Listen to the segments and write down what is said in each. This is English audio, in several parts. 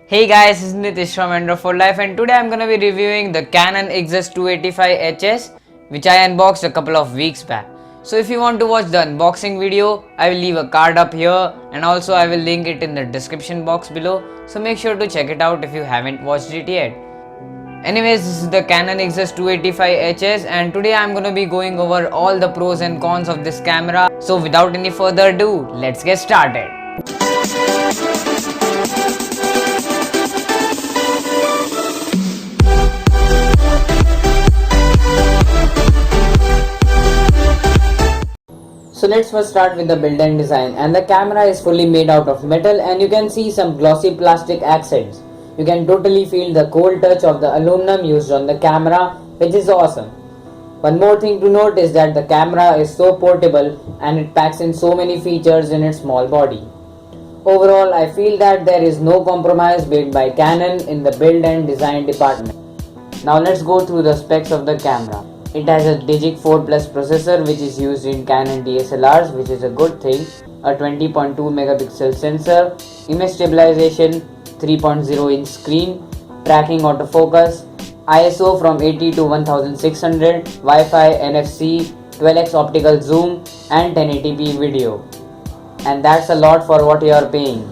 Hey guys, this is Nitish from Android for Life, and today I'm gonna be reviewing the Canon EXUS 285HS, which I unboxed a couple of weeks back. So if you want to watch the unboxing video, I will leave a card up here and also I will link it in the description box below. So make sure to check it out if you haven't watched it yet. Anyways, this is the Canon EXUS 285HS and today I'm gonna be going over all the pros and cons of this camera. So without any further ado, let's get started. So let's first start with the build and design, and the camera is fully made out of metal and you can see some glossy plastic accents. You can totally feel the cold touch of the aluminum used on the camera, which is awesome. One more thing to note is that the camera is so portable and it packs in so many features in its small body. Overall, I feel that there is no compromise made by Canon in the build and design department. Now let's go through the specs of the camera. It has a Digic 4 Plus processor which is used in Canon DSLRs, which is a good thing, a 20.2 megapixel sensor, image stabilization, 3.0 inch screen, tracking autofocus, ISO from 80 to 1600, Wi-Fi, NFC, 12x optical zoom and 1080p video. And that's a lot for what you are paying.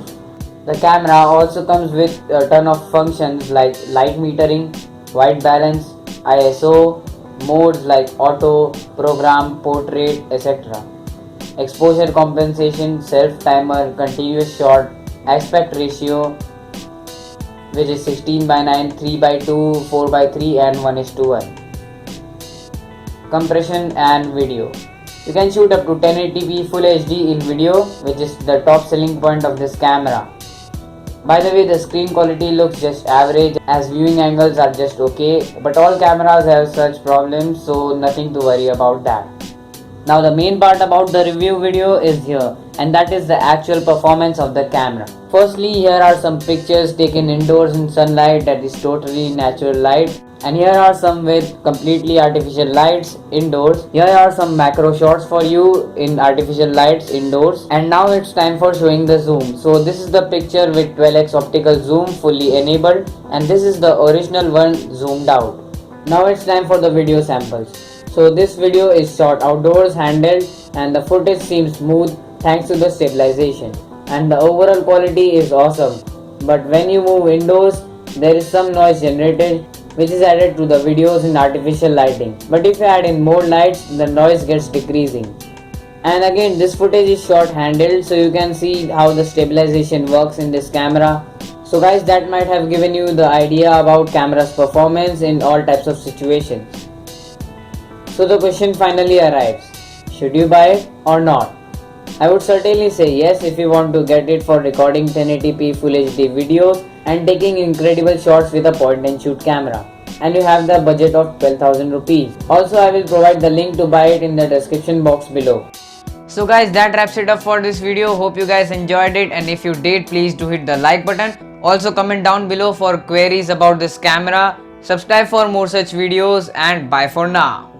The camera also comes with a ton of functions like light metering, white balance, ISO, modes like auto, program, portrait, etc. Exposure compensation, self timer, continuous shot, aspect ratio, which is 16:9, 3:2, 4:3 and 1:1. Compression and video. You can shoot up to 1080p Full HD in video, which is the top selling point of this camera. By the way, the screen quality looks just average as viewing angles are just okay, but all cameras have such problems, so nothing to worry about that. Now the main part about the review video is here, and that is the actual performance of the camera. Firstly, here are some pictures taken indoors in sunlight that is totally natural light. And here are some with completely artificial lights indoors. Here are some macro shots for you in artificial lights indoors. And now it's time for showing the zoom. So this is the picture with 12x optical zoom fully enabled, and this is the original one zoomed out. Now it's time for the video samples. So this video is shot outdoors handheld and the footage seems smooth thanks to the stabilization. And the overall quality is awesome. But when you move indoors, there is some noise generated, which is added to the videos in artificial lighting. But if you add in more lights, the noise gets decreasing. And again, this footage is shot handheld, so you can see how the stabilization works in this camera. So guys, that might have given you the idea about camera's performance in all types of situations. So the question finally arrives, should you buy it or not? I would certainly say yes if you want to get it for recording 1080p Full HD videos and taking incredible shots with a point and shoot camera, and you have the budget of 12,000 rupees. Also, I will provide the link to buy it in the description box below. So guys, that wraps it up for this video. Hope you guys enjoyed it, and if you did, please do hit the like button. Also comment down below for queries about this camera. Subscribe for more such videos, and bye for now.